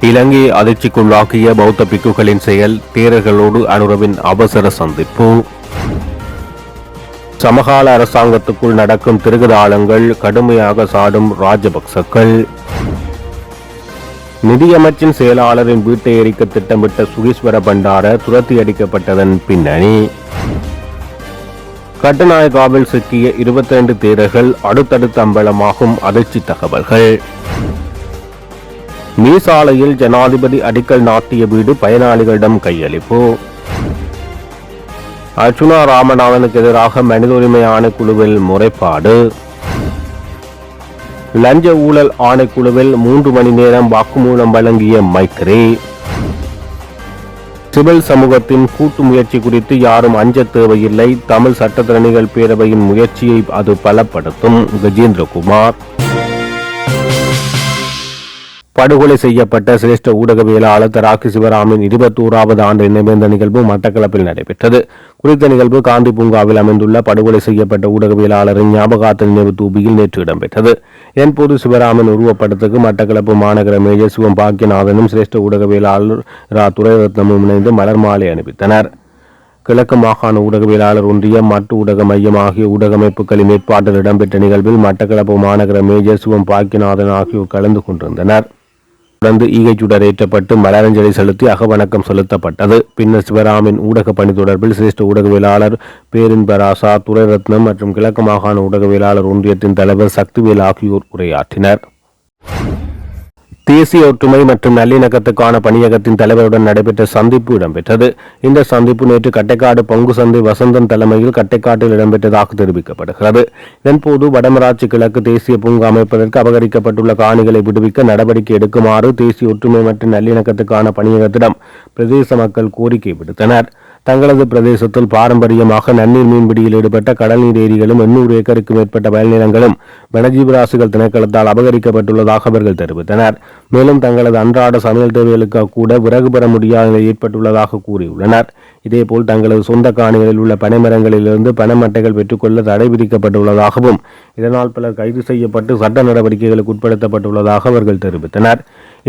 இலங்கையை அதிர்ச்சிக்குள்ளாக்கிய பௌத்த பிக்குகளின் செயல், தேரர்களோடு அனுரவின் அவசர சந்திப்பு. சமகால அரசாங்கத்துக்குள் நடக்கும் திருகுதாளங்கள், கடுமையாக சாடும் ராஜபக்சக்கள். நிதியமைச்சின் செயலாளரின் வீட்டை எரிக்க திட்டமிட்ட சுகீஸ்வர பண்டார துரத்தி அடிக்கப்பட்டதன் பின்னணி. கட்டுநாயக்காவில் சிக்கிய 22 தேரர்கள், அடுத்தடுத்து அம்பலமாகும் அதிர்ச்சி தகவல்கள். மீசாலையில் ஜனாதிபதி அடிக்கல் நாட்டிய வீடு பயனாளிகளிடம் கையளிப்பு. அர்ச்சுனா ராமநாதனுக்கு எதிராக மனித உரிமை ஆணைக்குழுவில் முறைப்பாடு. லஞ்ச ஊழல் ஆணைக்குழுவில் 3 மணி நேரம் வாக்குமூலம் வழங்கிய மைத்ரி. சிவில் சமூகத்தின் கூட்டு முயற்சி குறித்து யாரும் அஞ்ச தேவையில்லை, தமிழ் சட்டத்திறனிகள் பேரவையின் முயற்சியை அது பலப்படுத்தும். கஜேந்திரகுமார். படுகொலை செய்யப்பட்ட சிரேஷ்ட ஊடகவியலாளர் தராக்கி சிவராமின் 21வது ஆண்டு நினைவேந்த நிகழ்வு மட்டக்களப்பில் நடைபெற்றது. குறித்த நிகழ்வு காந்தி பூங்காவில் அமைந்துள்ள படுகொலை செய்யப்பட்ட ஊடகவியலாளரின் ஞாபகார்த்த நினைவு தூபியில் நேற்று இடம்பெற்றது. என்போது சிவராமின் உருவப்படத்துக்கு மட்டக்களப்பு மாநகர மேஜர் சிவம் பாக்கியநாதனும் சிரேஷ்ட ஊடகவியலாளர் துரைரத்னமும் இணைந்து மலர் மாலை அணிவித்தனர். கிழக்கு மாகாண ஊடகவியலாளர் ஒன்றியம், மட்டு ஊடக மையம் ஆகிய ஊடகமைப்புகளின் ஏற்பாட்டில் இடம்பெற்ற நிகழ்வில் மட்டக்களப்பு மாநகர மேஜர் சிவம் பாக்கியநாதன் ஆகியோர் கலந்து கொண்டிருந்தனர். தொடர்ந்து ஈகைச்சுடர் ஏற்றப்பட்டு மலரஞ்சலி செலுத்தி அகவணக்கம் செலுத்தப்பட்டது. பின்னர் சிவராமின் ஊடக பணி தொடர்பில் சிரேஷ்ட ஊடகவியலாளர் பேரின்பராசா, துரைரத்னம் மற்றும் கிழக்கு மாகாண ஊடகவியலாளர் ஒன்றியத்தின் தலைவர் சக்திவேல் ஆகியோர் உரையாற்றினர். தேசிய ஒற்றுமை மற்றும் நல்லிணக்கத்துக்கான பணியகத்தின் தலைவருடன் நடைபெற்ற சந்திப்பு இடம்பெற்றது. இந்த சந்திப்பு நேற்று கட்டைக்காடு பங்கு சந்தை வசந்தன் தலைமையில் கட்டைக்காட்டில் இடம்பெற்றதாக தெரிவிக்கப்படுகிறது. இதன்போது வடமராட்சி கிழக்கு தேசிய பூங்கா அமைப்பதற்கு அபகரிக்கப்பட்டுள்ள காணிகளை விடுவிக்க நடவடிக்கை எடுக்குமாறு தேசிய ஒற்றுமை மற்றும் நல்லிணக்கத்துக்கான பணியகத்திடம் பிரதேச மக்கள் கோரிக்கை விடுத்தனர். தங்களது பிரதேசத்தில் பாரம்பரியமாக நன்னீர் மீன்பிடியில் ஈடுபட்ட கடல்நீர் ஏரிகளும் 800 ஏக்கருக்கு மேற்பட்ட வயல்நிலங்களும் வனஜீவராசிகள் திணைக்களத்தால் அபகரிக்கப்பட்டுள்ளதாக அவர்கள் தெரிவித்தனர். மேலும் தங்களது அன்றாட சமையல் தேவைகளுக்கு கூட விறகு பெற முடியாத நிலை ஏற்பட்டுள்ளதாக கூறியுள்ளனர். இதேபோல் தங்களது சொந்த காணிகளில் உள்ள பனைமரங்களிலிருந்து பனைமட்டைகள் பெற்றுக்கொள்ள தடை விதிக்கப்பட்டுள்ளதாகவும் இதனால் பலர் கைது செய்யப்பட்டு சட்ட நடவடிக்கைகளுக்கு உட்படுத்தப்பட்டுள்ளதாக அவர்கள் தெரிவித்தனர்.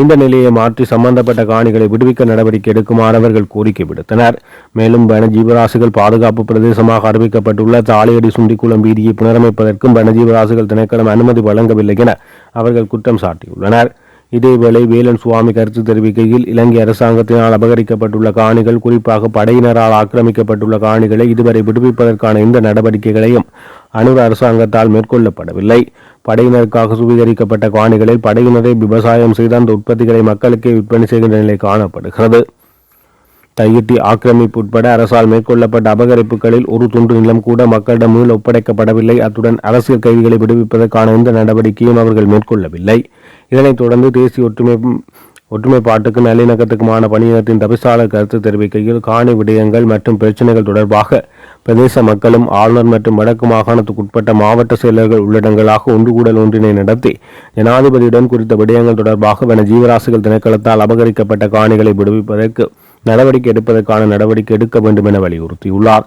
இந்த நிலையை மாற்றி சம்பந்தப்பட்ட காணிகளை விடுவிக்க நடவடிக்கை எடுக்குமாறு அவர்கள் கோரிக்கை விடுத்தனர். மேலும் வனஜீவராசிகள் பாதுகாப்பு பிரதேசமாக அறிவிக்கப்பட்டுள்ள தாளையடி சுண்டிக்குளம் வீதியை புனரமைப்பதற்கும் வனஜீவராசிகள் திணைக்களம் அனுமதி வழங்கவில்லை என அவர்கள் குற்றம் சாட்டியுள்ளனர். இதேவேளை வேலன் சுவாமி கருத்து தெரிவிக்கையில், இலங்கை அரசாங்கத்தினால் அபகரிக்கப்பட்டுள்ள காணிகள், குறிப்பாக படையினரால் ஆக்கிரமிக்கப்பட்டுள்ள காணிகளை இதுவரை விடுவிப்பதற்கான எந்த நடவடிக்கைகளையும் அனுர அரசாங்கத்தால் மேற்கொள்ளப்படவில்லை. படையினருக்காக சுவீகரிக்கப்பட்ட காணிகளில் படையினரை விவசாயம் செய்து அந்த உற்பத்திகளை மக்களுக்கே விற்பனை செய்கின்ற நிலை காணப்படுகிறது. தையிட்டி ஆக்கிரமிப்பு உட்பட அரசால் மேற்கொள்ளப்பட்ட அபகரிப்புகளில் ஒரு துண்டு நிலம் கூட மக்களிடம் மீள் ஒப்படைக்கப்படவில்லை. அத்துடன் அரசியல் கைதிகளை விடுவிப்பதற்கான எந்த நடவடிக்கையும் அவர்கள் மேற்கொள்ளவில்லை. இதனைத் தொடர்ந்து தேசிய ஒற்றுமைப்பாட்டுக்கு நல்லிணக்கத்துக்குமான பணியகத்தின் தவிசாளர் கருத்து தெரிவிக்கையில், காணி விடயங்கள் மற்றும் பிரச்சினைகள் தொடர்பாக பிரதேச மக்களும் ஆளுநர் மற்றும் வடக்கு மாகாணத்துக்கு உட்பட்ட மாவட்ட செயலர்கள் உள்ளடங்களாக ஒன்றுகூடல் ஒன்றினை நடத்தி ஜனாதிபதியுடன் குறித்த விடயங்கள் தொடர்பாக வன ஜீவராசிகள் திணைக்களத்தால் அபகரிக்கப்பட்ட காணிகளை விடுவிப்பதற்கு நடவடிக்கை எடுப்பதற்கான நடவடிக்கை எடுக்க வேண்டும் என வலியுறுத்தியுள்ளார்.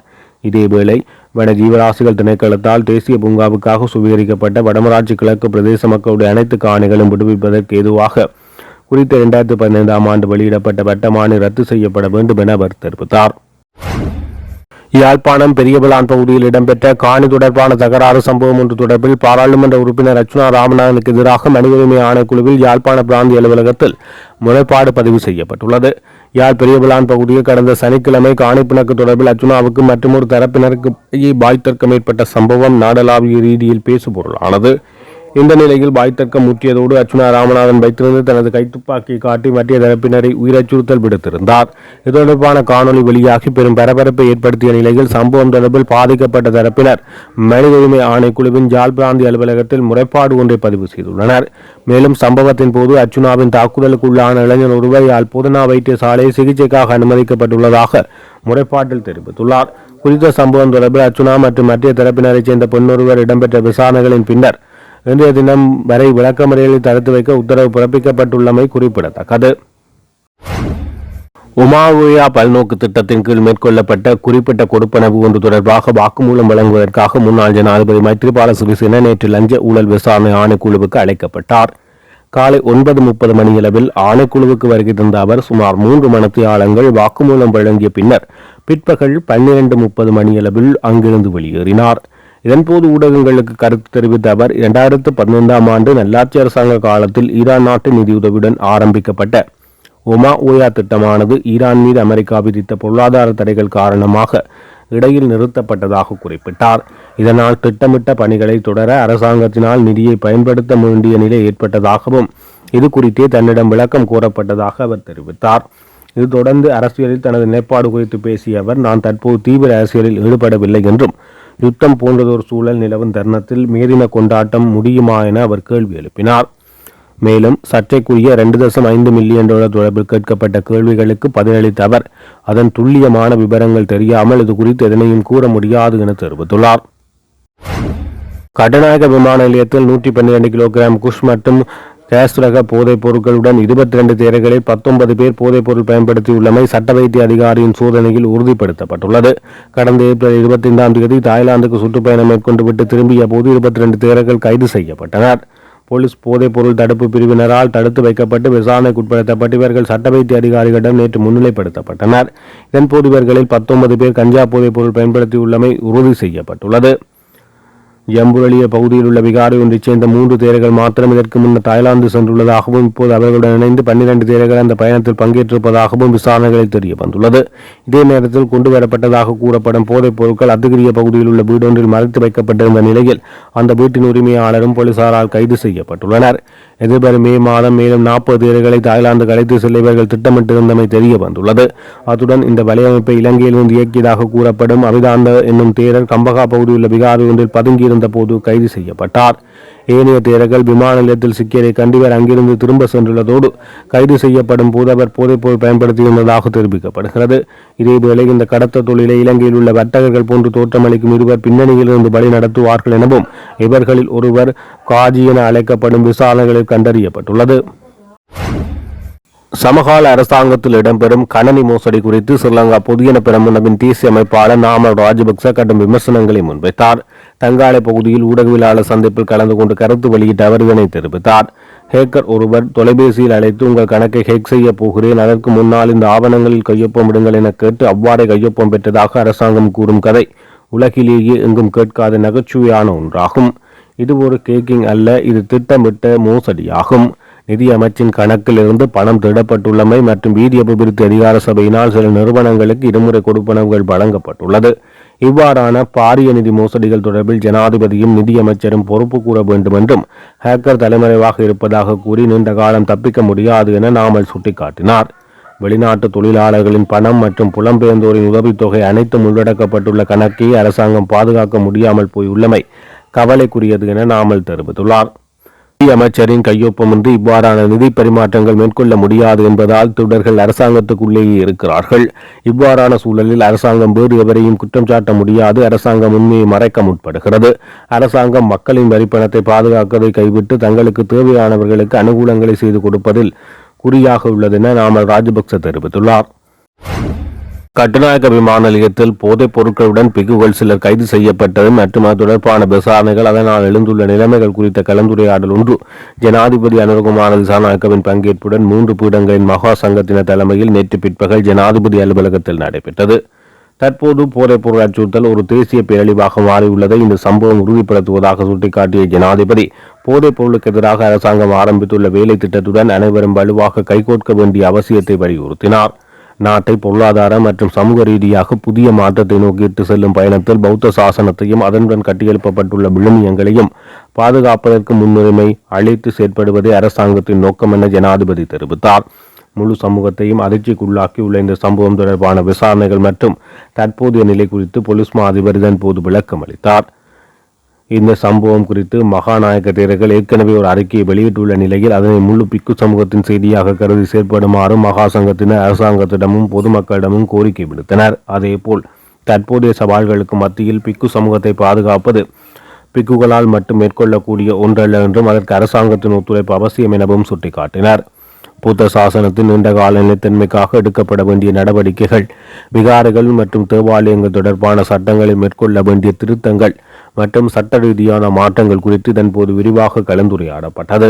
இதேவேளை வன ஜீவராசிகள் திணைக்களத்தால் தேசிய பூங்காவுக்காக சுவீகரிக்கப்பட்ட வடமராட்சி கிழக்கு பிரதேச மக்களுடைய அனைத்து காணிகளும் விடுவிப்பதற்கு ஏதுவாக குறித்த 2015ஆம் ஆண்டு வெளியிடப்பட்ட வட்டமானி ரத்து செய்யப்பட வேண்டும் என அவர் தெரிவித்தார். யாழ்ப்பாணம் பெரியபலான் பகுதியில் இடம்பெற்ற காணி தொடர்பான தகராறு சம்பவம் ஒன்று தொடர்பில் பாராளுமன்ற உறுப்பினர் அர்ச்சுனா ராமநாதனுக்கு எதிராக மனித உரிமை ஆணைக்குழுவில் யாழ்ப்பாண பிராந்திய அலுவலகத்தில் முறைப்பாடு பதிவு செய்யப்பட்டுள்ளது. யாழ் பெரியபலான் பகுதியில் கடந்த சனிக்கிழமை காணிப்பிணக்கு தொடர்பில் அர்ச்சுனாவுக்கு மற்றொரு தரப்பினருக்கு பாய்தர்க்கம் ஏற்பட்ட சம்பவம் நாடளாவிய ரீதியில் பேசுபொருளானது. இந்த நிலையில் பாய்தர்க்கம் முற்றியதோடு அர்ச்சுனா ராமநாதன் வைத்திருந்து தனது கைத்துப்பாக்கியை காட்டி மத்திய தரப்பினரை உயிரச்சுறுத்தல் விடுத்திருந்தார். இது தொடர்பான காணொலி வெளியாகி பெரும் பரபரப்பை ஏற்படுத்திய நிலையில் சம்பவம் தொடர்பில் பாதிக்கப்பட்ட தரப்பினர் மனித உரிமை ஆணைக்குழுவின் யாழ் பிராந்திய அலுவலகத்தில் முறைப்பாடு ஒன்றை பதிவு செய்துள்ளனர். மேலும் சம்பவத்தின் போது அர்ச்சுனாவின் தாக்குதலுக்குள்ளான இளைஞர் ஒருவர் யாழ் போதனா வைத்தியசாலையில் சிகிச்சைக்காக அனுமதிக்கப்பட்டுள்ளதாக முறைப்பாட்டில் தெரிவித்துள்ளார். குறித்த சம்பவம் தொடர்பில் அர்ச்சுனா மற்றும் மத்திய தரப்பினரைச் சேர்ந்த பெண்ணொருவர் இடம்பெற்ற விசாரணைகளின் பின்னர் இன்றைய தினம் வரை விளக்கமறியலில் தடுத்து வைக்க உத்தரவு பிறப்பிக்கப்பட்டுள்ளமை குறிப்பிடத்தக்கது. உமாவுயா பல்நோக்கு திட்டத்தின் கீழ் மேற்கொள்ளப்பட்ட குறிப்பிட்ட கொடுப்பனவு ஒன்று தொடர்பாக வாக்குமூலம் வழங்குவதற்காக முன்னாள் ஜனாதிபதி மைத்ரிபால சிறிசேன நேற்று லஞ்ச ஊழல் விசாரணை ஆணைக்குழுவுக்கு அழைக்கப்பட்டார். காலை 9:30 மணியளவில் ஆணைக்குழுவுக்கு வருகை தந்த அவர் சுமார் 3 மணித்தியாலங்கள் வாக்குமூலம் வழங்கிய பின்னர் பிற்பகல் 12:30 மணியளவில் அங்கிருந்து வெளியேறினார். இதன்போது ஊடகங்களுக்கு கருத்து தெரிவித்த அவர் 2015ஆம் ஆண்டு நல்லாட்சி அரசாங்க காலத்தில் ஈரான் நாட்டு நிதியுதவியுடன் ஆரம்பிக்கப்பட்ட ஒமா ஓயா திட்டமானது ஈரான் மீது அமெரிக்கா விதித்த பொருளாதார தடைகள் காரணமாக இடையில் நிறுத்தப்பட்டதாக குறிப்பிட்டார். இதனால் திட்டமிட்ட பணிகளை தொடர அரசாங்கத்தினால் நிதியை பயன்படுத்த வேண்டிய நிலை ஏற்பட்டதாகவும் இது குறித்தே தன்னிடம் விளக்கம் கோரப்பட்டதாக அவர் தெரிவித்தார். இது தொடர்ந்து அரசியலில் தனது நிலைப்பாடு குறித்து பேசிய அவர், நான் தற்போது தீவிர அரசியலில் ஈடுபடவில்லை என்றும் யுத்தம் போன்றதொரு சூழல் நிலவும் தருணத்தில் மேதின கொண்டாட்டம் முடியுமா என அவர் கேள்வி எழுப்பினார். மேலும் சர்ச்சைக்குரிய $2.5 மில்லியன் தொடர்பில் கேட்கப்பட்ட கேள்விகளுக்கு பதிலளித்த அவர், அதன் துல்லியமான விவரங்கள் தெரியாமல் இது குறித்து எதனையும் கூற முடியாது என தெரிவித்துள்ளார். கட்டுநாயக்க விமான நிலையத்தில் 112 கிலோகிராம் குஷ் மற்றும் கேஸ் ரக போதைப் பொருட்களுடன் 22 தேர்களில் 19 பேர் போதைப் பொருள் பயன்படுத்தியுள்ளமை சட்ட வைத்திய அதிகாரியின் சோதனையில் உறுதிப்படுத்தப்பட்டுள்ளது. கடந்த ஏப்ரல் 25ஆம் தேதி தாய்லாந்துக்கு சுற்றுப்பயணம் மேற்கொண்டு விட்டு திரும்பிய போது 22 தேரர்கள் கைது செய்யப்பட்டனர். போலீஸ் போதைப் பொருள் தடுப்பு பிரிவினரால் தடுத்து வைக்கப்பட்டு விசாரணைக்குட்படுத்தப்பட்டு இவர்கள் சட்ட வைத்திய அதிகாரிகளிடம் நேற்று முன்னிலைப்படுத்தப்பட்டனர். இதன்போது இவர்களில் 19 பேர் கஞ்சா போதைப் பொருள் பயன்படுத்தியுள்ளமை உறுதி செய்யப்பட்டுள்ளது. ஜம்புரலிய பகுதியில் உள்ள விகாரை ஒன்றைச் சேர்ந்த 3 தேரர்கள் மாத்திரம் இதற்கு முன்னர் தாய்லாந்து சென்றுள்ளதாகவும் இப்போது அவர்களுடன் இணைந்து 12 தேரர்கள் அந்த பயணத்தில் பங்கேற்றிருப்பதாகவும் விசாரணைகளில் தெரிய வந்துள்ளது. இதே நேரத்தில் கொண்டுவரப்பட்டதாக கூறப்படும் போதைப் பொருட்கள் அத்துகிரிய பகுதியில் உள்ள வீடொன்றில் மறைத்து வைக்கப்பட்டிருந்த நிலையில் அந்த வீட்டின் உரிமையாளரும் போலீசாரால் கைது செய்யப்பட்டுள்ளனர். எதிர்வரும் மே மாதம் மேலும் 40 தேர்களை தாய்லாந்து அழைத்து செல்ல இவர்கள் திட்டமிட்டிருந்தமை தெரிய வந்துள்ளது. அத்துடன் இந்த வலையமைப்பை இலங்கையிலிருந்து இயக்கியதாக கூறப்படும் அபிதாந்த என்னும் தேரர் கம்பகா பகுதியில் உள்ள விகாரை ஒன்றில் பதுங்கியிருந்த போது கைது செய்யப்பட்டார். ஏனைய தேரர்கள் விமான நிலையத்தில் சிக்கியதை கண்டு இவர் அங்கிருந்து திரும்ப சென்றுள்ளதோடு கைது செய்யப்படும் போது அவர் போதைப்பொருள் பயன்படுத்தியிருந்ததாக தெரிவிக்கப்படுகிறது. இதேவேளை இந்த கடத்த தொழிலை இலங்கையில் உள்ள வர்த்தகர்கள் போன்று தோற்றமளிக்கும் இருவர் பின்னணியிலிருந்து வழி நடத்துவார்கள் எனவும் இவர்களில் ஒருவர் காஜி என அழைக்கப்படும் விசாரணைகளில் கண்டறியப்பட்டுள்ளது. சமகால அரசாங்கத்தில் இடம்பெறும் கணனி மோசடி குறித்து ஸ்ரீலங்கா பொதுஜன பெரமுனவின் தேசிய அமைப்பாளர் நாமல் ராஜபக்ச கடும் விமர்சனங்களை முன்வைத்தார். தங்காலை பகுதியில் ஊடகவியலாளர் சந்திப்பில் கலந்து கொண்டு கருத்து வெளியிட்ட அவர் இதனை தெரிவித்தார். ஹேக்கர் ஒருவர் தொலைபேசியில் அழைத்து உங்கள் கணக்கை ஹேக் செய்ய போகிறேன், அதற்கு முன்னால் இந்த ஆவணங்களில் கையொப்பமிடுங்கள் என கேட்டு அவ்வாறே கையொப்பம் பெற்றதாக அரசாங்கம் கூறும் கதை உலகிலேயே எங்கும் கேட்காத நகைச்சுவையான ஒன்றாகும். இது ஒரு கேக்கிங் அல்ல, இது திட்டமிட்ட மோசடியாகும். நிதி அமைச்சின் கணக்கில் இருந்து பணம் திருடப்பட்டுள்ளமை மற்றும் வீதி அபிவிருத்தி அதிகார சபையினால் சில நிறுவனங்களுக்கு இருமுறை கொடுப்பனவுகள் வழங்கப்பட்டுள்ளது. இவ்வாறான பாரிய நிதி மோசடிகள் தொடர்பில் ஜனாதிபதியும் நிதியமைச்சரும் பொறுப்பு கூற வேண்டும் என்றும் ஹேக்கர் தலைமறைவாக இருப்பதாக கூறி நீண்ட காலம் தப்பிக்க முடியாது என நாமல் சுட்டிக்காட்டினார். வெளிநாட்டு தொழிலாளர்களின் பணம் மற்றும் புலம்பெயர்ந்தோரின் உதவித்தொகை அனைத்தும் உள்ளடக்கப்பட்டுள்ள கணக்கை அரசாங்கம் பாதுகாக்க முடியாமல் போயுள்ளமை கவலைக்குரியது என நாமல் தெரிவித்துள்ளார். நிதி அமைச்சரின் கையொப்பமின்றி இவ்வாறான நிதி பரிமாற்றங்கள் மேற்கொள்ள முடியாது என்பதால் திருடர்கள் அரசாங்கத்துக்குள்ளேயே இருக்கிறார்கள். இவ்வாறான சூழலில் அரசாங்கம் வேறு எவரையும் குற்றம் சாட்ட முடியாது. அரசாங்கம் உண்மையை மறைக்க முற்படுகிறது. அரசாங்கம் மக்களின் வரிப்பணத்தை பாதுகாக்கதை கைவிட்டு தங்களுக்கு தேவையானவர்களுக்கு அனுகூலங்களை செய்து கொடுப்பதில் குறியாக உள்ளது என நாமல் ராஜபக்ச தெரிவித்துள்ளார். கட்டுநாயக்க விமான நிலையத்தில் போதைப் பொருட்களுடன் பிக்குகள் சிலர் கைது செய்யப்பட்டது மற்றும் அது தொடர்பான விசாரணைகள், அதனால் எழுந்துள்ள நிலைமைகள் குறித்த கலந்துரையாடல் ஒன்று ஜனாதிபதி அனுரகுமார திசாநாயக்கவின் பங்கேற்புடன் 3 பீடங்களின் மகா சங்கத்தினர் தலைமையில் நேற்று பிற்பகல் ஜனாதிபதி அலுவலகத்தில் நடைபெற்றது. தற்போது போதைப் பொருள் அச்சுறுத்தல் ஒரு தேசிய பேரழிவாக மாறியுள்ளதை இந்த சம்பவம் உறுதிப்படுத்துவதாக சுட்டிக்காட்டிய ஜனாதிபதி, போதைப் பொருளுக்கு எதிராக அரசாங்கம் ஆரம்பித்துள்ள வேலை திட்டத்துடன் அனைவரும் வலுவாக கைகோர்க்க வேண்டிய அவசியத்தை வலியுறுத்தினார். நாட்டை பொருளாதார மற்றும் சமூக ரீதியாக புதிய மாற்றத்தை நோக்கி இட்டு செல்லும் பயணத்தில் பௌத்த சாசனத்தையும் அதனுடன் கட்டியெழுப்பப்பட்டுள்ள விழுமியங்களையும் பாதுகாப்பதற்கு முன்னுரிமை அளித்து செயற்படுவதே அரசாங்கத்தின் நோக்கம் என ஜனாதிபதி தெரிவித்தார். முழு சமூகத்தையும் அதிர்ச்சிக்குள்ளாக்கியுள்ள இந்த சம்பவம் தொடர்பான விசாரணைகள் மற்றும் தற்போதைய நிலை குறித்து போலீஸ் மா அதிபர் இதன் போது விளக்கம் அளித்தார். இந்த சம்பவம் குறித்து மகாநாயக்க தேரர்கள் ஏற்கனவே ஒரு அறிக்கையை வெளியிட்டுள்ள நிலையில் அதனை முழு பிக்கு சமூகத்தின் செய்தியாக கருதி செயற்படுமாறு மகா சங்கத்தினர் அரசாங்கத்திடமும் பொதுமக்களிடமும் கோரிக்கை விடுத்தனர். அதேபோல் தற்போதைய சவால்களுக்கு மத்தியில் பிக்கு சமூகத்தை பாதுகாப்பது பிக்குகளால் மட்டும் மேற்கொள்ளக்கூடிய ஒன்றல்ல என்றும் அதற்கு அரசாங்கத்தின் ஒத்துழைப்பு அவசியம் எனவும் சுட்டிக்காட்டினர். புத்த சாசனத்தின் நீண்டகால நிலைத்தன்மைக்காக எடுக்கப்பட வேண்டிய நடவடிக்கைகள், விகாரைகள் மற்றும் தேவாலயங்கள் தொடர்பான சட்டங்களில் மேற்கொள்ள வேண்டிய திருத்தங்கள் மற்றும் சட்ட ரீதியான மாற்றங்கள் குறித்து இதன்போது விரிவாக கலந்துரையாடப்பட்டது.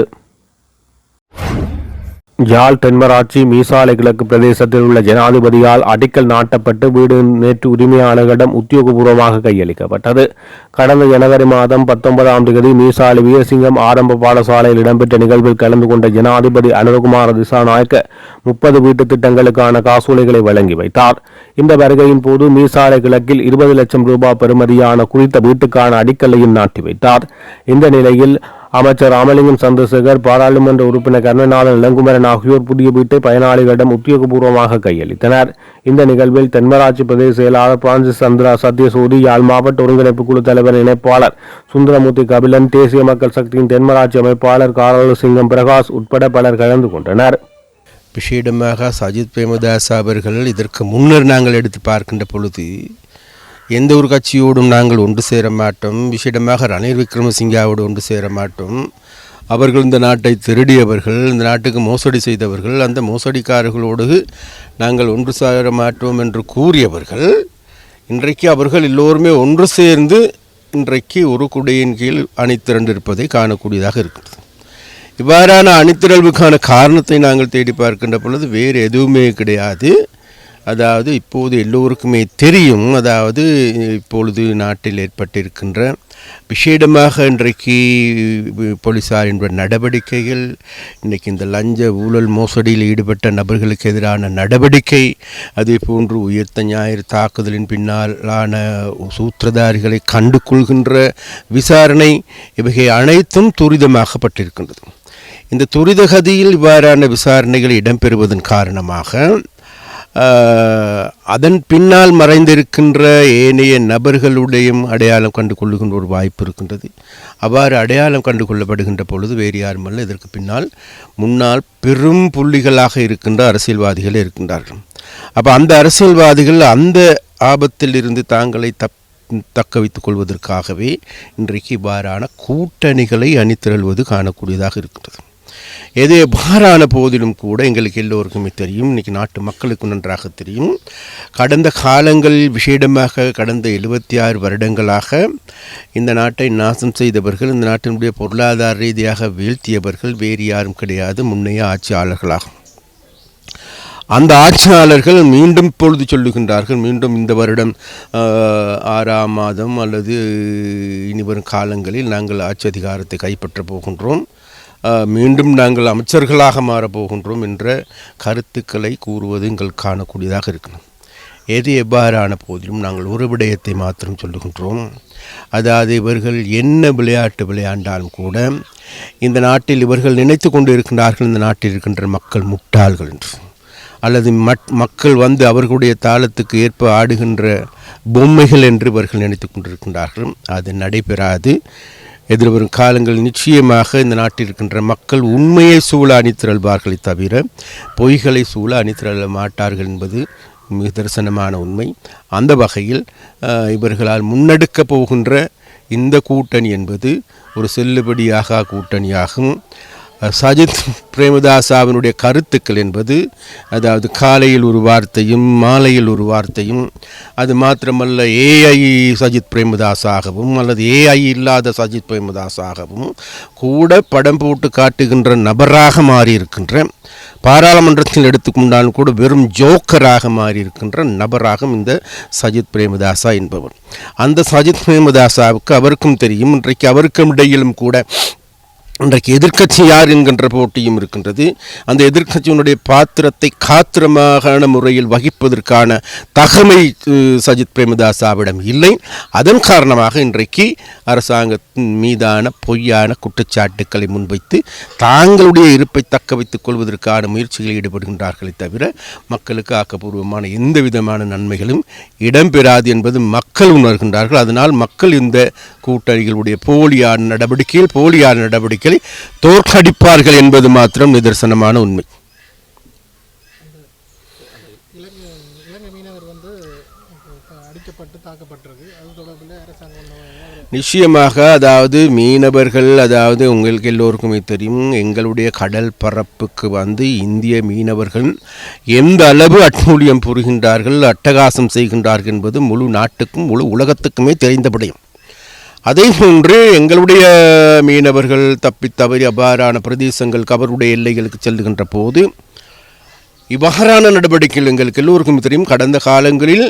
யாழ் தென்மராட்சி மீசாலை கிழக்கு பிரதேசத்தில் உள்ள ஜனாதிபதியால் அடிக்கல் நாட்டப்பட்டு வீடு நேற்று உரிமையாளர்களிடம் உத்தியோகபூர்வமாக கையளிக்கப்பட்டது. கடந்த ஜனவரி மாதம் 19ஆம் தேதி மீசாலை வீரசிங்கம் ஆரம்ப பாடசாலையில் இடம்பெற்ற நிகழ்வில் கலந்து கொண்ட ஜனாதிபதி அனுரகுமார திசாநாயக்க 30 வீட்டு திட்டங்களுக்கான காசோலைகளை வழங்கி வைத்தார். இந்த வருகையின் போது மீசாலை கிழக்கில் 20 லட்சம் ரூபாய் பெறுமதியான குறித்த வீட்டுக்கான அடிக்கல்லையும் நாட்டி வைத்தார். இந்த நிலையில் அமைச்சர் ராமலிங்கம் சந்திரசேகர், பாராளுமன்ற உறுப்பினர் கருணநாதன் இளங்குமரன் ஆகியோர் புதிய வீட்டை பயனாளிகளிடம் உத்தியோகபூர்வமாக கையளித்தனர். இந்த நிகழ்வில் தென்மராட்சி பிரதேச செயலாளர் பிரான்சிஸ் சந்திரா சத்யசூரி, யாழ் மாவட்ட ஒருங்கிணைப்பு குழு தலைவர் இணைப்பாளர் சுந்தரமூர்த்தி கபிலன், தேசிய மக்கள் சக்தியின் தென்மராட்சி அமைப்பாளர் காரலசிங்கம் பிரகாஷ் உட்பட பலர் கலந்து கொண்டனர். விசேடமாக சஜித் பிரேமதாஸ் அவர்கள் இதற்கு முன்னர் நாங்கள் எடுத்து பார்க்கின்ற பொழுது எந்த ஒரு கட்சியோடும் நாங்கள் ஒன்று சேர மாட்டோம், விசேடமாக ரணில் விக்ரமசிங்காவோடு ஒன்று சேர மாட்டோம், அவர்கள் இந்த நாட்டை திருடியவர்கள், இந்த நாட்டுக்கு மோசடி செய்தவர்கள், அந்த மோசடிக்காரர்களோடு நாங்கள் ஒன்று சேர மாட்டோம் என்று கூறியவர்கள் இன்றைக்கு அவர்கள் எல்லோருமே ஒன்று சேர்ந்து இன்றைக்கு ஒரு குடையின் கீழ் அணிதிரண்டிருப்பதை காணக்கூடியதாக இருக்கிறது. இவ்வாறான அணிதிரள்வுக்கான காரணத்தை நாங்கள் தேடி பார்க்கின்ற பொழுது வேறு எதுவுமே கிடையாது. அதாவது இப்போது எல்லோருக்குமே தெரியும், அதாவது இப்பொழுது நாட்டில் ஏற்பட்டிருக்கின்ற விசேடமாக இன்றைக்கு போலீஸாரின் நடவடிக்கைகள், இன்றைக்கு இந்த லஞ்ச ஊழல் மோசடியில் ஈடுபட்ட நபர்களுக்கு எதிரான நடவடிக்கை, அதே போன்று உயிர்த்த ஞாயிறு தாக்குதலின் பின்னாலான சூத்திரதாரிகளை கண்டு கொள்கின்ற விசாரணை, இவைகள் அனைத்தும் துரிதமாக்கப்பட்டிருக்கின்றது. இந்த துரிதகதியில் இவ்வாறான விசாரணைகள் இடம்பெறுவதன் காரணமாக அதன் பின்னால் மறைந்திருக்கின்ற ஏனைய நபர்களுடையும் அடையாளம் கண்டு கொள்ளுகின்ற ஒரு வாய்ப்பு இருக்கின்றது. அவ்வாறு அடையாளம் கண்டு கொள்ளப்படுகின்ற பொழுது வேறு யாருமல்ல, இதற்கு பின்னால் முன்னால் பெரும் புள்ளிகளாக இருக்கின்ற அரசியல்வாதிகள் இருக்கின்றார்கள். அப்போ அந்த அரசியல்வாதிகள் அந்த ஆபத்தில் இருந்து தாங்களை தக்க வைத்துக் கொள்வதற்காகவே இன்றைக்கு இவ்வாறான கூட்டணிகளை அணிதிரள்வது காணக்கூடியதாக இருக்கின்றது. எது எவ்வாறான போதிலும் கூட எங்களுக்கு எல்லோருக்குமே தெரியும், இன்றைக்கி நாட்டு மக்களுக்கு நன்றாக தெரியும், கடந்த காலங்களில் விசேடமாக கடந்த 76 வருடங்களாக இந்த நாட்டை நாசம் செய்தவர்கள், இந்த நாட்டினுடைய பொருளாதார ரீதியாக வீழ்த்தியவர்கள் வேறு யாரும் கிடையாது, முன்னைய ஆட்சியாளர்களாகும். அந்த ஆட்சியாளர்கள் மீண்டும் பொழுது சொல்லுகின்றார்கள், மீண்டும் இந்த வருடம் 6ஆம் மாதம் அல்லது இனிவரும் காலங்களில் நாங்கள் ஆட்சி அதிகாரத்தை கைப்பற்ற போகின்றோம், மீண்டும் நாங்கள் அமைச்சர்களாக மாறப்போகின்றோம் என்ற கருத்துக்களை கூறுவது எங்கள் காணக்கூடியதாக இருக்கணும். எது எவ்வாறான போதிலும் நாங்கள் ஒரு விடயத்தை மாத்திரம் சொல்லுகின்றோம், அதாவது இவர்கள் என்ன விளையாட்டு விளையாண்டாலும் கூட இந்த நாட்டில் இவர்கள் நினைத்து கொண்டு இருக்கின்றார்கள் இந்த நாட்டில் இருக்கின்ற மக்கள் முட்டாள்கள் என்று, அல்லது மக்கள் வந்து அவர்களுடைய தாளத்துக்கு ஏற்ப ஆடுகின்ற பொம்மைகள் என்று இவர்கள் நினைத்து கொண்டிருக்கின்றார்கள். அது நடைபெறாது. எதிர்வரும் காலங்கள் நிச்சயமாக இந்த நாட்டில் இருக்கின்ற மக்கள் உண்மையை சூழ அணிதிரள்வார்களை தவிர பொய்களை சூழ அணிதிரள மாட்டார்கள் என்பது மிக தரிசனமான உண்மை. அந்த வகையில் இவர்களால் முன்னெடுக்க போகின்ற இந்த கூட்டணி என்பது ஒரு செல்லுபடியாக கூட்டணியாகும். சஜித் பிரேமதாசாவினுடைய கருத்துக்கள் என்பது, அதாவது காலையில் ஒரு வார்த்தையும் மாலையில் ஒரு வார்த்தையும், அது மாத்திரமல்ல ஏஐ சஜித் பிரேமதாசாகவும் அல்லது ஏஐ இல்லாத சஜித் பிரேமதாசாகவும் கூட படம் போட்டு காட்டுகின்ற நபராக மாறியிருக்கின்ற, பாராளுமன்றத்தில் எடுத்துக்கொண்டாலும் கூட வெறும் ஜோக்கராக மாறியிருக்கின்ற நபராகும் இந்த சஜித் பிரேமதாசா என்பவர். அந்த சஜித் பிரேமதாசாவுக்கு அவருக்கும் தெரியும், இன்றைக்கு அவருக்கும் இடையிலும் கூட இன்றைக்கு எதிர்க்கட்சி யார் என்கின்ற போட்டியும் இருக்கின்றது. அந்த எதிர்க்கட்சியினுடைய பாத்திரத்தை காத்திரமான முறையில் வகிப்பதற்கான தகமை சஜித் பிரேமதாசாவிடம் இல்லை. அதன் காரணமாக இன்றைக்கு அரசாங்கத்தின் மீதான பொய்யான குற்றச்சாட்டுக்களை முன்வைத்து தாங்களுடைய இருப்பை தக்க வைத்துக் கொள்வதற்கான முயற்சிகளில் ஈடுபடுகின்றார்களே தவிர மக்களுக்கு ஆக்கப்பூர்வமான எந்த விதமான நன்மைகளும் இடம்பெறாது என்பது மக்கள் உணர்கின்றார்கள். அதனால் மக்கள் இந்த கூட்டணிகளுடைய போலியான நடவடிக்கைகளை தோற்கடிப்பார்கள் என்பது மாத்திரம் நிதர்சனமான உண்மை. நிச்சயமாக, அதாவது மீனவர்கள், அதாவது உங்களுக்கு எல்லோருக்குமே தெரியும், எங்களுடைய கடல் பரப்புக்கு வந்து இந்திய மீனவர்கள் எந்த அளவு அட்டூழியம் புரிகின்றார்கள், அட்டகாசம் செய்கின்றார்கள் என்பது முழு நாட்டுக்கும் முழு உலகத்துக்குமே தெரிந்தபடியும். அதே போன்று எங்களுடைய மீனவர்கள் தப்பித்தவறி அவ்வாறான பிரதேசங்கள் அவருடைய எல்லைகளுக்கு செல்லுகின்ற போது இவ்வாறான நடவடிக்கைகள் எங்களுக்கு எல்லோருக்கும் தெரியும். கடந்த காலங்களில்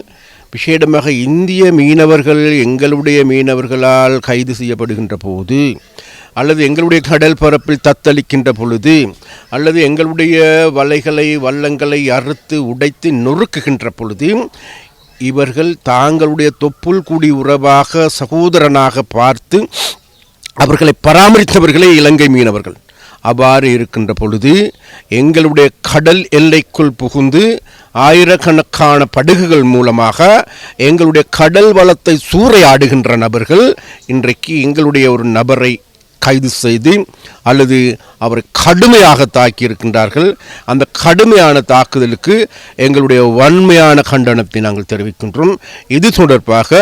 விசேடமாக இந்திய மீனவர்கள் எங்களுடைய மீனவர்களால் கைது செய்யப்படுகின்ற போது, அல்லது எங்களுடைய கடல் பரப்பில் தத்தளிக்கின்ற பொழுது, அல்லது எங்களுடைய வள்ளங்களை அறுத்து உடைத்து நொறுக்குகின்ற பொழுது, இவர்கள் தாங்களுடைய தொப்புள் கூடி உறவாக சகோதரனாக பார்த்து அவர்களை பராமரித்தவர்களே இலங்கை மீனவர்கள். அவ்வாறு இருக்கின்ற பொழுது எங்களுடைய கடல் எல்லைக்குள் புகுந்து ஆயிரக்கணக்கான படகுகள் மூலமாக எங்களுடைய கடல் வளத்தை சூறையாடுகின்ற நபர்கள் இன்றைக்கு எங்களுடைய ஒரு நபரை கைது செய்து அல்லது அவரை கடுமையாக தாக்கியிருக்கின்றார்கள். அந்த கடுமையான தாக்குதலுக்கு எங்களுடைய வன்மையான கண்டனத்தை நாங்கள் தெரிவிக்கின்றோம். இது தொடர்பாக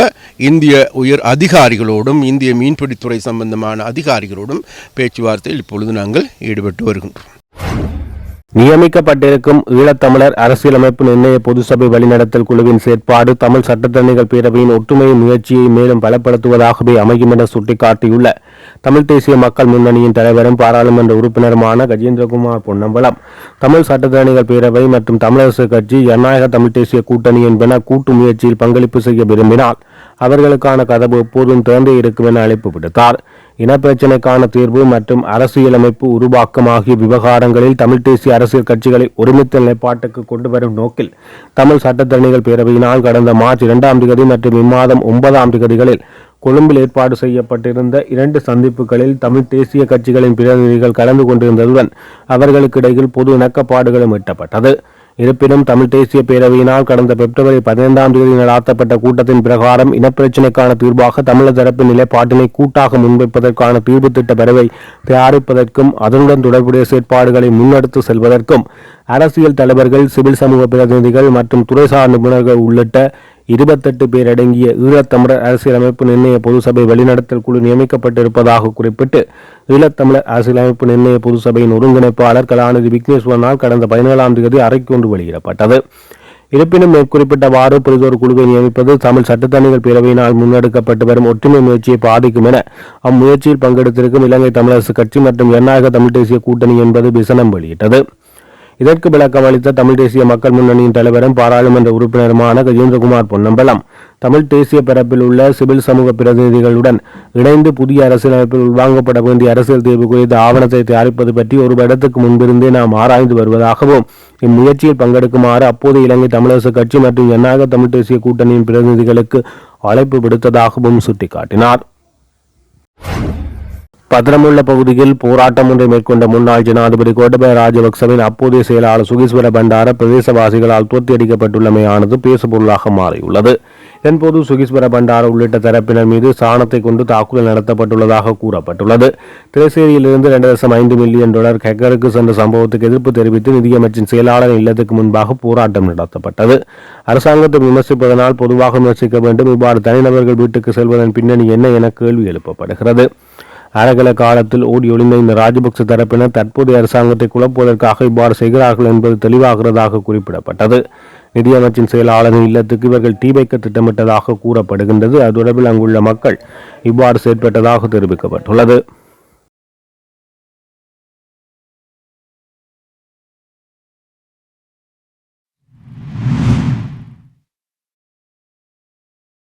இந்திய உயர் அதிகாரிகளோடும் இந்திய மீன்பிடித்துறை சம்பந்தமான அதிகாரிகளோடும் பேச்சுவார்த்தையில் இப்பொழுது நாங்கள் ஈடுபட்டு வருகின்றோம். நியமிக்கப்பட்டிருக்கும் ஈழத்தமிழர் அரசியலமைப்பு நிர்ணய பொதுசபை வழிநடத்தல் குழுவின் செயற்பாடு தமிழ் சட்டத்தரணிகள் பேரவையின் ஒற்றுமை முயற்சியை மேலும் பலப்படுத்துவதாகவே அமையும் என சுட்டிக்காட்டியுள்ள தமிழ் தேசிய மக்கள் முன்னணியின் தலைவரும் பாராளுமன்ற உறுப்பினருமான கஜேந்திரகுமார் பொன்னம்பலம், தமிழ் சட்டத்தரணிகள் பேரவை மற்றும் தமிழரசு கட்சி, ஜனநாயக தமிழ் தேசிய கூட்டணி என்பன கூட்டு முயற்சியில் பங்களிப்பு செய்ய விரும்பினால் அவர்களுக்கான கதவு எப்போதும் திறந்தே இருக்கும் என அழைப்பு விடுத்தார். இனப்பிரச்சினைக்கான தீர்வு மற்றும் அரசியலமைப்பு உருவாக்கம் ஆகிய விவகாரங்களில் தமிழ் தேசிய அரசியல் கட்சிகளை ஒருமித்த நிலைப்பாட்டுக்கு கொண்டு வரும் நோக்கில் தமிழ் சட்டத்தரணிகள் பேரவையினால் கடந்த மார்ச் 2ஆம் தேதி மற்றும் இம்மாதம் 9ஆம் தேதிகளில் கொழும்பில் ஏற்பாடு செய்யப்பட்டிருந்த 2 சந்திப்புகளில் தமிழ் தேசிய கட்சிகளின் பிரதிநிதிகள் கலந்து கொண்டிருந்ததுடன் அவர்களுக்கு இடையில் பொது இணக்கப்பாடுகளும் எட்டப்பட்டது. இருப்பினும் தமிழ் தேசிய பேரவையினால் கடந்த பிப்ரவரி 15ஆம் தேதி நடாத்தப்பட்ட கூட்டத்தின் பிரகாரம் இனப்பிரச்சினைக்கான தீர்வாக தமிழர் தரப்பின் நிலைப்பாட்டினை கூட்டாக முன்வைப்பதற்கான தீர்வு திட்ட வரைவை தயாரிப்பதற்கும் அதனுடன் தொடர்புடைய செயற்பாடுகளை முன்னெடுத்து செல்வதற்கும் அரசியல் தலைவர்கள், சிவில் சமூக பிரதிநிதிகள் மற்றும் துறைசார் நிபுணர்கள் உள்ளிட்ட 28 பேர் அடங்கிய ஈழத்தமிழர் அரசியலமைப்பு நிர்ணய பொதுசபை வழிநடத்தல் குழு நியமிக்கப்பட்டிருப்பதாக குறிப்பிட்டு ஈழத்தமிழர் அரசியலமைப்பு நிர்ணய பொதுசபையின் ஒருங்கிணைப்பாளர் கலாநிதி விக்னேஸ்வரனால் கடந்த 17ஆம் தேதி அறிக்கை ஒன்று வெளியிடப்பட்டது. இருப்பினும் மேற்குறிப்பிட்டவாறு புதிதொரு குழுவை நியமிப்பது தமிழ் சட்டத்தரணிகள் பேரவையினால் முன்னெடுக்கப்பட்டு வரும் ஒற்றுமை முயற்சியை பாதிக்கும் என அம்முயற்சியில் பங்கெடுத்திருக்கும் இலங்கை தமிழரசு கட்சி மற்றும் ஜனநாயக தமிழ் தேசிய கூட்டணி என்பது விசனம் வெளியிட்டது. இதற்கு விளக்கம் அளித்த தமிழ் தேசிய மக்கள் முன்னணியின் தலைவரும் பாராளுமன்ற உறுப்பினருமான கஜேந்திரகுமார் பொன்னம்பலம், தமிழ் தேசிய பரப்பில் உள்ள சிவில் சமூக பிரதிநிதிகளுடன் இணைந்து புதிய அரசியலமைப்பில் உள்வாங்கப்பட வேண்டிய அரசியல் தீர்வு குறித்த ஆவணத்தை தயாரிப்பது பற்றி ஒரு வருடத்துக்கு முன்பிருந்தே நாம் ஆராய்ந்து வருவதாகவும் இம்முயற்சியில் பங்கெடுக்குமாறு அப்போது இலங்கை தமிழரசு கட்சி மற்றும் ஜனநாயக தமிழ் தேசிய கூட்டணியின் பிரதிநிதிகளுக்கு அழைப்பு விடுத்ததாகவும் சுட்டிக்காட்டினார். பத்திரமுள்ள பகுதியில் போராட்டம் ஒன்றை மேற்கொண்ட முன்னாள் ஜனாதிபதி கோட்டபய ராஜபக்சவின் அப்போதைய செயலாளர் சுகீஸ்வர பண்டார பிரதேசவாசிகளால் தோற்கடிக்கப்பட்டுள்ளமையானது பேசுபொருளாக மாறியுள்ளது. இதன்போது சுகீஸ்வர பண்டார உள்ளிட்ட தரப்பினர் மீது சாணத்தை கொண்டு தாக்குதல் நடத்தப்பட்டுள்ளதாக கூறப்பட்டுள்ளது. திரைசேரியிலிருந்து $2.5 மில்லியன் ஹெக்கருக்கு சென்ற சம்பவத்துக்கு எதிர்ப்பு தெரிவித்து நிதியமைச்சின் செயலாளர் இல்லத்துக்கு முன்பாக போராட்டம் நடத்தப்பட்டது. அரசாங்கத்தை விமர்சிப்பதனால் பொதுவாக விமர்சிக்க வேண்டும், இவ்வாறு தனிநபர்கள் வீட்டுக்கு செல்வதன் பின்னணி என்ன என கேள்வி எழுப்பப்படுகிறது. அரகல காலத்தில் ஓடி ஒளிந்த இந்த ராஜபக்ச தரப்பினர் தற்போதைய அரசாங்கத்தை குழப்புவதற்காக இவ்வாறு செய்கிறார்கள் என்பது தெளிவாகிறதாக குறிப்பிடப்பட்டது. நிதியமைச்சின் செயலாளரின் இல்லத்துக்கு இவர்கள் தீ வைக்க திட்டமிட்டதாக கூறப்படுகின்றது. அது தொடர்பில் அங்குள்ள மக்கள் இவ்வாறு செயற்பட்டதாக தெரிவிக்கப்பட்டுள்ளது.